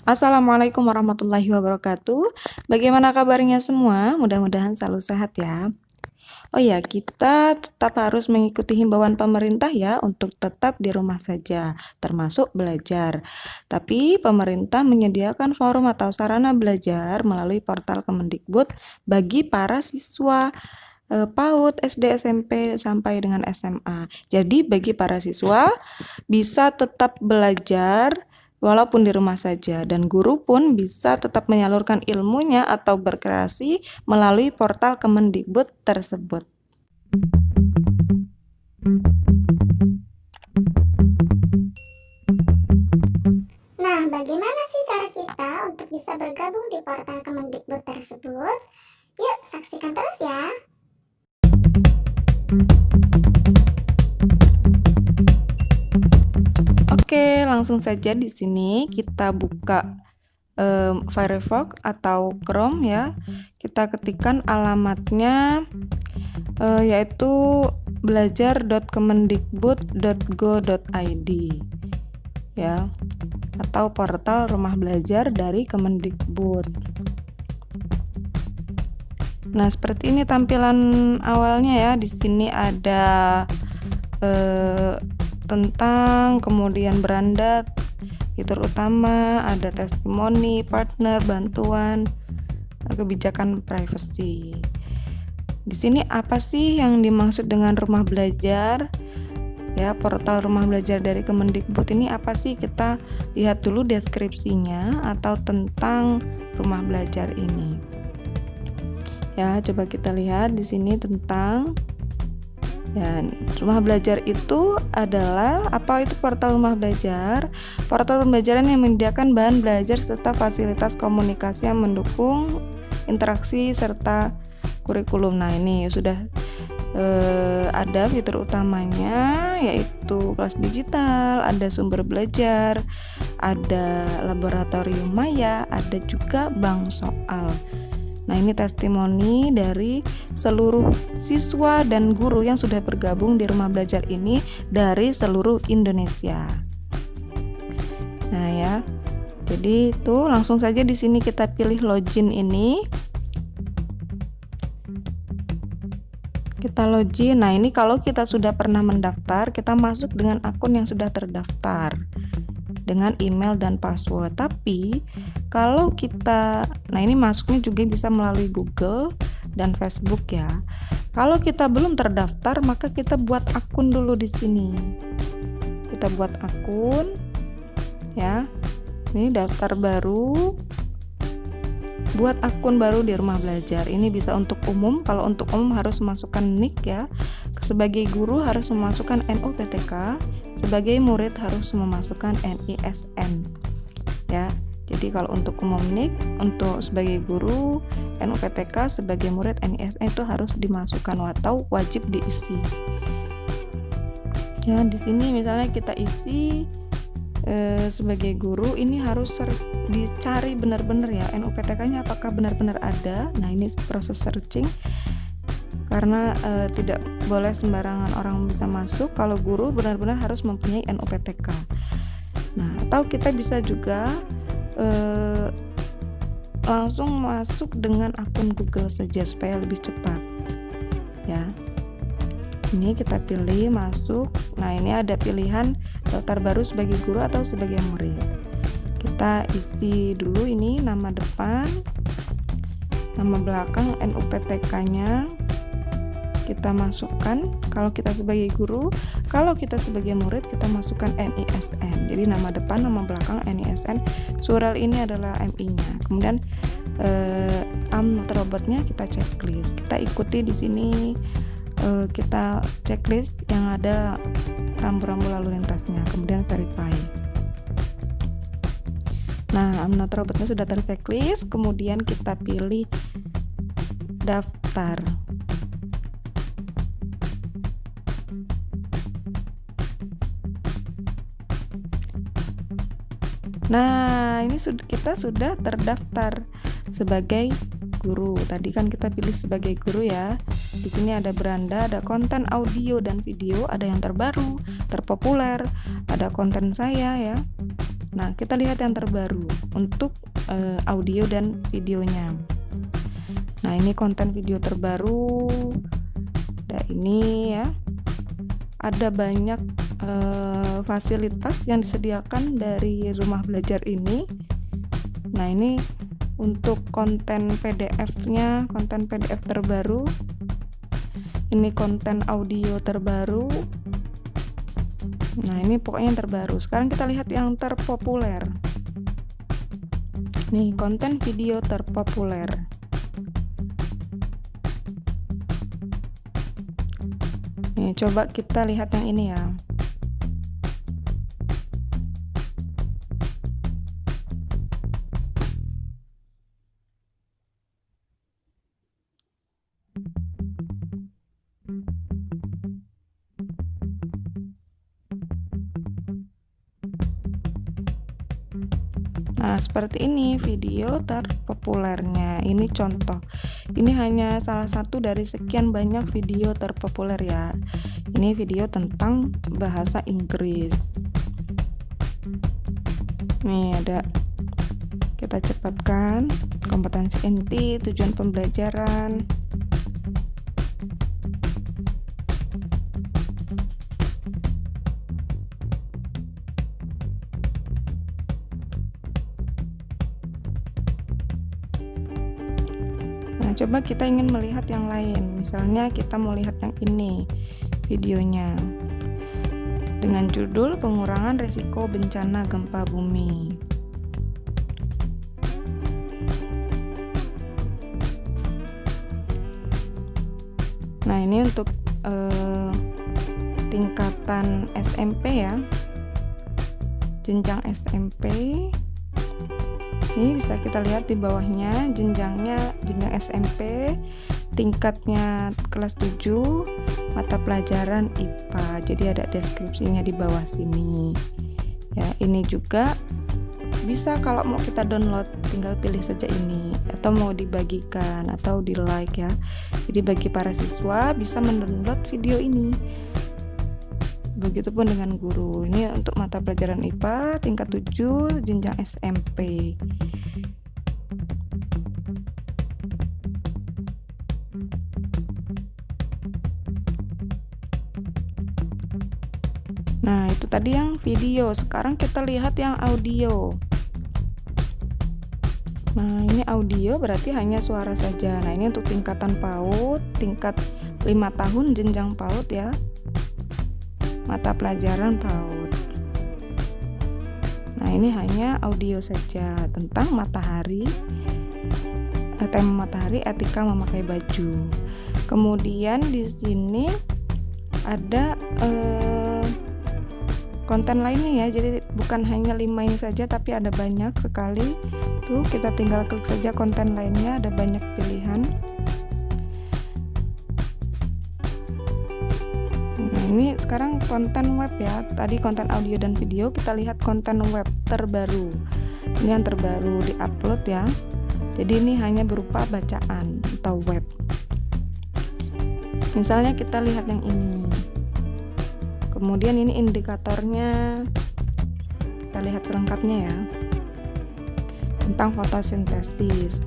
Assalamualaikum warahmatullahi wabarakatuh. Bagaimana kabarnya semua? Mudah-mudahan selalu sehat ya. Oh ya, kita tetap harus mengikuti himbauan pemerintah ya untuk tetap di rumah saja, termasuk belajar. Tapi pemerintah menyediakan forum atau sarana belajar melalui portal Kemendikbud bagi para siswa PAUD, SD, SMP, sampai dengan SMA. Jadi bagi para siswa bisa tetap belajar walaupun di rumah saja, dan guru pun bisa tetap menyalurkan ilmunya atau berkreasi melalui portal Kemendikbud tersebut. Nah, bagaimana sih cara kita untuk bisa bergabung di portal Kemendikbud tersebut? Yuk, saksikan terus ya. Oke, langsung saja di sini kita buka Firefox atau Chrome ya. Kita ketikkan alamatnya yaitu belajar.kemendikbud.go.id ya, atau portal rumah belajar dari Kemendikbud. Nah, seperti ini tampilan awalnya ya. Di sini ada tentang, kemudian beranda, fitur utama, ada testimoni, partner, bantuan, kebijakan privacy. Di sini apa sih yang dimaksud dengan rumah belajar? Ya, portal rumah belajar dari Kemendikbud ini apa sih? Kita lihat dulu deskripsinya atau tentang rumah belajar ini. Ya, coba kita lihat di sini tentang rumah belajar itu adalah apa? Itu portal rumah belajar, portal pembelajaran yang menyediakan bahan belajar serta fasilitas komunikasi yang mendukung interaksi serta kurikulum. Nah, ini sudah ada fitur utamanya yaitu kelas digital, ada sumber belajar, ada laboratorium maya, ada juga bank soal. Nah, ini testimoni dari seluruh siswa dan guru yang sudah bergabung di rumah belajar ini dari seluruh Indonesia. Nah ya, jadi itu langsung saja di sini kita pilih login ini. Kita login. Nah, ini kalau kita sudah pernah mendaftar, kita masuk dengan akun yang sudah terdaftar dengan email dan password. Tapi kalau kita, nah ini masuknya juga bisa melalui Google dan Facebook ya. Kalau kita belum terdaftar, maka kita buat akun dulu di sini. Kita buat akun ya. Ini daftar baru. Buat akun baru di rumah belajar. Ini bisa untuk umum. Kalau untuk umum harus memasukkan NIK ya. Sebagai guru harus memasukkan NUPTK. Sebagai murid harus memasukkan NISN. Ya. Jadi kalau untuk umum NIK, untuk sebagai guru NUPTK, sebagai murid NISN itu harus dimasukkan atau wajib diisi. Ya, di sini misalnya kita isi sebagai guru, ini harus dicari benar-benar ya NUPTK-nya apakah benar-benar ada. Nah, ini proses searching karena tidak boleh sembarangan orang bisa masuk. Kalau guru benar-benar harus mempunyai NUPTK. Nah, atau kita bisa juga langsung masuk dengan akun Google saja supaya lebih cepat ya. Ini kita pilih masuk. Nah, ini ada pilihan daftar baru sebagai guru atau sebagai murid. Kita isi dulu ini nama depan, nama belakang, NUPTK-nya kita masukkan. Kalau kita sebagai guru, kalau kita sebagai murid kita masukkan NISN. Jadi nama depan, nama belakang, NISN. Surel ini adalah MI-nya. Kemudian robotnya kita checklist. Kita ikuti di sini. Kita checklist yang ada rambu-rambu lalu lintasnya, kemudian verify. Nah, robotnya sudah terchecklist, kemudian kita pilih daftar. Nah, ini kita sudah terdaftar sebagai guru. Tadi kan kita pilih sebagai guru ya. Di sini ada beranda, ada konten audio dan video, ada yang terbaru, terpopuler, ada konten saya ya. Nah, kita lihat yang terbaru untuk audio dan videonya. Nah, ini konten video terbaru. Nah, ini ya. Ada banyak fasilitas yang disediakan dari rumah belajar ini. Nah, ini untuk konten PDF-nya, konten PDF terbaru. Ini konten audio terbaru. Nah, ini pokoknya yang terbaru. Sekarang kita lihat yang terpopuler. Nih, konten video terpopuler. Nih, coba kita lihat yang ini ya. Nah, seperti ini video terpopulernya. Ini contoh. Ini hanya salah satu dari sekian banyak video terpopuler ya. Ini video tentang bahasa Inggris. Nih ada. Kita cepatkan. Kompetensi inti, tujuan pembelajaran. Nah, coba kita ingin melihat yang lain. Misalnya kita mau lihat yang ini videonya dengan judul pengurangan risiko bencana gempa bumi. Nah, ini untuk tingkatan SMP ya, jenjang SMP. Ini bisa kita lihat di bawahnya jenjangnya, jenjang SMP, tingkatnya kelas 7, mata pelajaran IPA. Jadi ada deskripsinya di bawah sini. Ya, ini juga bisa kalau mau kita download, tinggal pilih saja ini, atau mau dibagikan atau di like ya. Jadi bagi para siswa bisa mendownload video ini. Begitupun dengan guru. Ini untuk mata pelajaran IPA tingkat 7 jenjang SMP. Nah, itu tadi yang video. Sekarang kita lihat yang audio. Nah, ini audio berarti hanya suara saja. Nah, ini untuk tingkatan PAUD, tingkat 5 tahun jenjang PAUD ya. Mata pelajaran PAUD. Nah, ini hanya audio saja tentang matahari, tema matahari, etika memakai baju. Kemudian di sini ada konten lainnya ya. Jadi bukan hanya 5 ini saja, tapi ada banyak sekali. Tuh, kita tinggal klik saja konten lainnya, ada banyak pilihan. Ini sekarang konten web ya. Tadi konten audio dan video, kita lihat konten web terbaru. Ini yang terbaru di-upload ya. Jadi ini hanya berupa bacaan atau web. Misalnya kita lihat yang ini. Kemudian ini indikatornya. Kita lihat selengkapnya ya. Tentang fotosintesis.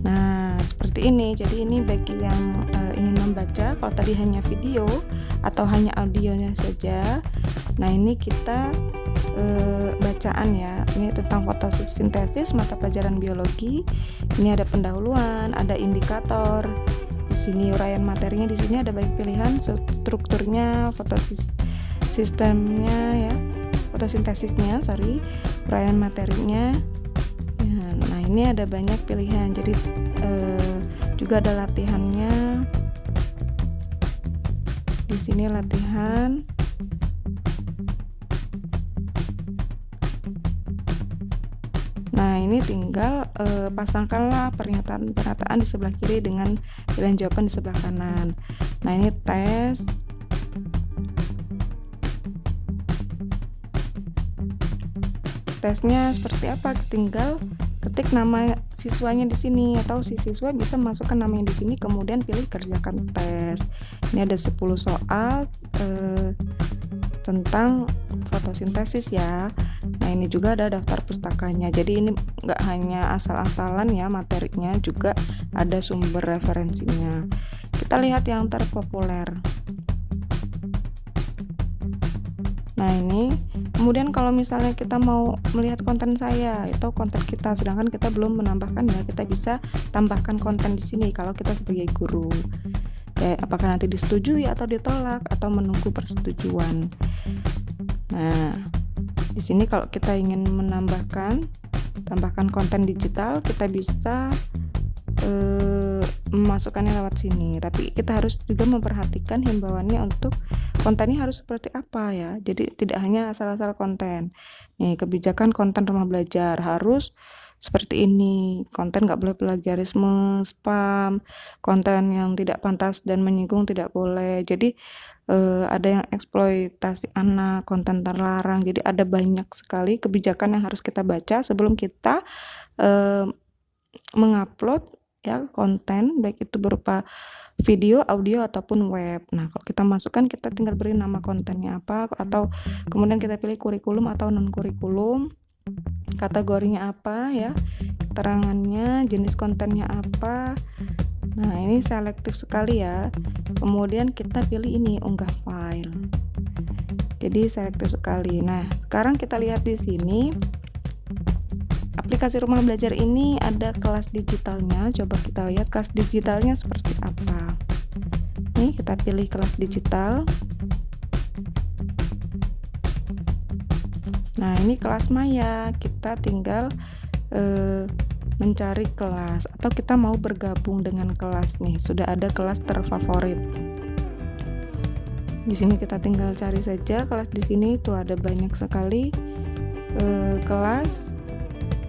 Nah, seperti ini. Jadi ini bagi yang ingin membaca, kalau tadi hanya video atau hanya audionya saja. Nah, ini kita bacaan ya. Ini tentang fotosintesis mata pelajaran biologi. Ini ada pendahuluan, ada indikator. Di sini uraian materinya, di sini ada banyak pilihan, strukturnya, sistemnya ya. Fotosintesisnya, uraian materinya. Nah, ini ada banyak pilihan. Jadi juga ada latihannya. Di sini latihan. Nah, ini tinggal pasangkanlah pernyataan di sebelah kiri dengan pilihan jawaban di sebelah kanan. Nah, ini tes. Tesnya seperti apa? Tinggal ketik nama siswanya di sini, atau si siswa bisa masukkan namanya di sini, kemudian pilih kerjakan tes. Ini ada 10 soal. tentang fotosintesis ya. Nah, ini juga ada daftar pustakanya. Jadi ini nggak hanya asal-asalan ya materinya, juga ada sumber referensinya. Kita lihat yang terpopuler. Nah, ini kemudian kalau misalnya kita mau melihat konten saya atau konten kita, sedangkan kita belum menambahkan ya, kita bisa tambahkan konten di sini kalau kita sebagai guru. Ya, apakah nanti disetujui atau ditolak atau menunggu persetujuan. Nah, di sini kalau kita ingin tambahkan konten digital, kita bisa memasukkannya lewat sini. Tapi kita harus juga memperhatikan himbauannya untuk kontennya harus seperti apa ya. Jadi tidak hanya asal-asal konten. Nih, kebijakan konten rumah belajar harus seperti ini. Konten nggak boleh plagiarisme, spam, konten yang tidak pantas dan menyinggung tidak boleh. Jadi ada yang eksploitasi anak, konten terlarang. Jadi ada banyak sekali kebijakan yang harus kita baca sebelum kita mengupload ya konten, baik itu berupa video, audio ataupun web. Nah, kalau kita masukkan, kita tinggal beri nama kontennya apa, atau kemudian kita pilih kurikulum atau non kurikulum, kategorinya apa ya, keterangannya, jenis kontennya apa. Nah, ini selektif sekali ya. Kemudian kita pilih ini unggah file. Jadi selektif sekali. Nah, sekarang kita lihat di sini. Aplikasi rumah belajar ini ada kelas digitalnya. Coba kita lihat kelas digitalnya seperti apa. Nih, kita pilih kelas digital. Nah, ini kelas Maya. Kita tinggal mencari kelas, atau kita mau bergabung dengan kelas nih. Sudah ada kelas terfavorit. Di sini kita tinggal cari saja kelas. Di sini tuh ada banyak sekali kelas.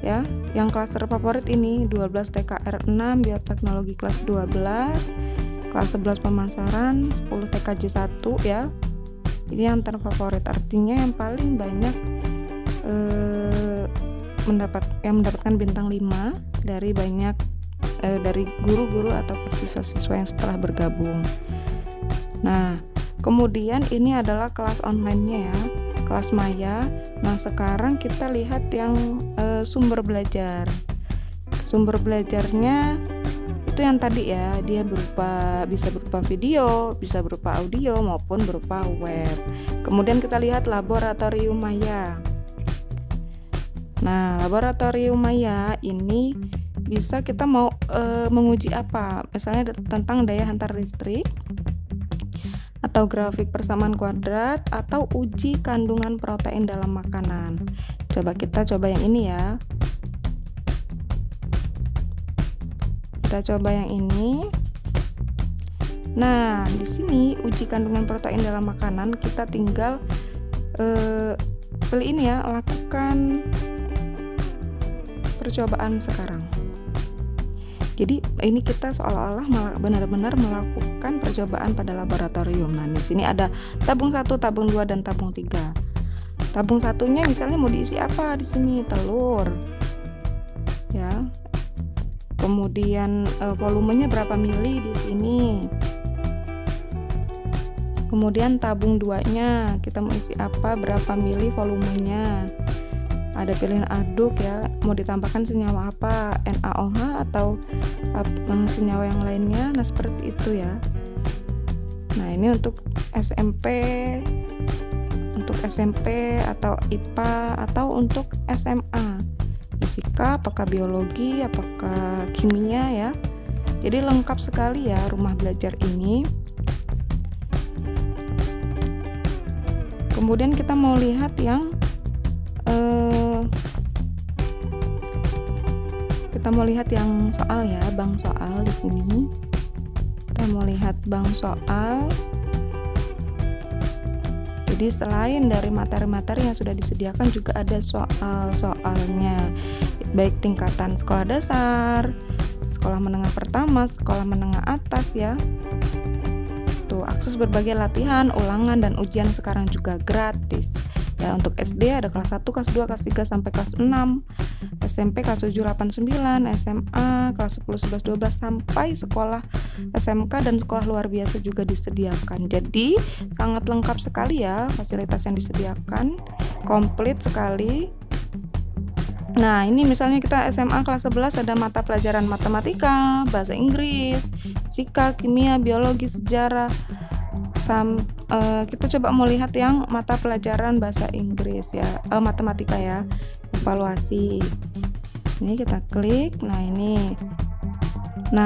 Ya, yang kelas terfavorit ini 12 TKR 6 bioteknologi kelas 12, kelas 11 pemasaran, 10 TKJ 1 ya. Ini yang terfavorit, artinya yang paling banyak mendapatkan bintang 5 dari banyak dari guru-guru atau siswa-siswa yang setelah bergabung. Nah, kemudian ini adalah kelas online-nya ya, kelas Maya. Nah, sekarang kita lihat yang sumber belajar. Sumber belajarnya itu yang tadi ya, dia bisa berupa video, bisa berupa audio maupun berupa web. Kemudian kita lihat laboratorium Maya. Nah, laboratorium Maya ini bisa kita mau menguji apa? Misalnya tentang daya hantar listrik, atau grafik persamaan kuadrat, atau uji kandungan protein dalam makanan. Kita coba yang ini ya. Kita coba yang ini. Nah, di sini uji kandungan protein dalam makanan, kita tinggal pilih ini ya, lakukan percobaan sekarang. Jadi ini kita seolah-olah benar-benar melakukan percobaan pada laboratorium. Nah, di sini ada tabung 1, tabung 2, dan tabung 3. Tabung satunya misalnya mau diisi apa di sini? Telur. Ya. Kemudian volumenya berapa mili di sini? Kemudian tabung 2-nya kita mau isi apa? Berapa mili volumenya? Ada pilihan aduk ya, mau ditambahkan senyawa apa, NaOH atau senyawa yang lainnya. Nah, seperti itu ya. Nah, ini untuk SMP atau IPA atau untuk SMA, fisika, apakah biologi, apakah kimia ya. Jadi lengkap sekali ya rumah belajar ini. Kemudian kita mau lihat yang soal ya, bank soal di sini. Kita mau lihat bank soal. Jadi selain dari materi-materi yang sudah disediakan, juga ada soal-soalnya, baik tingkatan sekolah dasar, sekolah menengah pertama, sekolah menengah atas ya. Tuh, akses berbagai latihan, ulangan, dan ujian sekarang juga gratis. Ya, untuk SD ada kelas 1, kelas 2, kelas 3 sampai kelas 6. SMP kelas 7, 8, 9, SMA kelas 10, 11, 12 sampai sekolah SMK dan sekolah luar biasa juga disediakan. Jadi sangat lengkap sekali ya fasilitas yang disediakan, komplit sekali. Nah, ini misalnya kita SMA kelas 11 ada mata pelajaran matematika, bahasa Inggris, fisika, kimia, biologi, sejarah. Kita coba mau lihat yang mata pelajaran bahasa Inggris ya, matematika ya, evaluasi. Ini kita klik. Nah,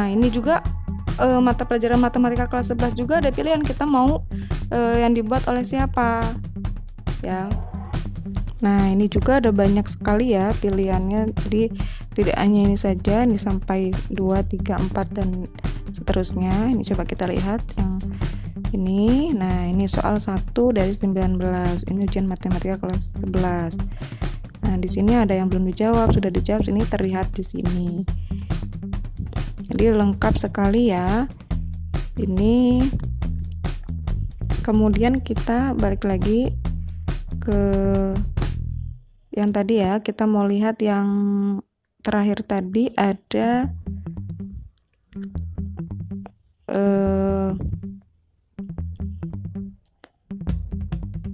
ini juga mata pelajaran matematika kelas 11 juga ada pilihan kita mau yang dibuat oleh siapa ya. Nah, ini juga ada banyak sekali ya pilihannya. Jadi tidak hanya ini saja, ini sampai 2, 3, 4 dan seterusnya. Ini coba kita lihat yang ini. Nah, ini soal 1 dari 19. Ini ujian matematika kelas 11. Nah, di sini ada yang belum dijawab, sudah dijawab, sini terlihat di sini. Jadi lengkap sekali ya. Ini kemudian kita balik lagi ke yang tadi ya, kita mau lihat yang terakhir tadi ada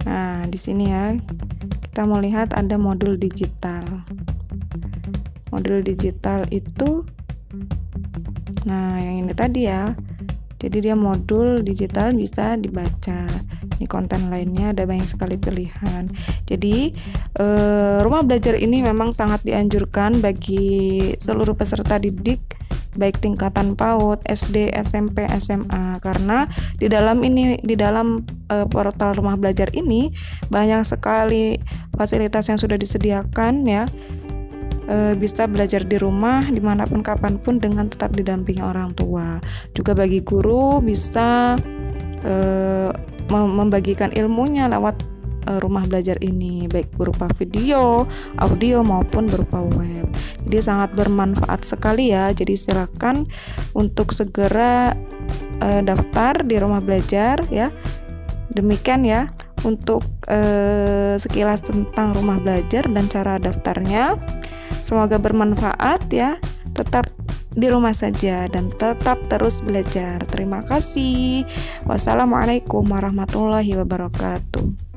nah di sini ya kita mau lihat ada modul digital. Modul digital itu nah yang ini tadi ya, jadi dia modul digital bisa dibaca. Ini konten lainnya ada banyak sekali pilihan. Jadi rumah belajar ini memang sangat dianjurkan bagi seluruh peserta didik baik tingkatan PAUD, SD, SMP, SMA, karena di dalam portal rumah belajar ini banyak sekali fasilitas yang sudah disediakan ya. Bisa belajar di rumah dimanapun kapanpun dengan tetap didampingi orang tua. Juga bagi guru bisa membagikan ilmunya lewat rumah belajar ini, baik berupa video, audio maupun berupa web. Jadi sangat bermanfaat sekali ya. Jadi silakan untuk segera daftar di rumah belajar ya. Demikian ya untuk sekilas tentang rumah belajar dan cara daftarnya. Semoga bermanfaat ya. Tetap di rumah saja dan tetap terus belajar. Terima kasih. Wassalamualaikum warahmatullahi wabarakatuh.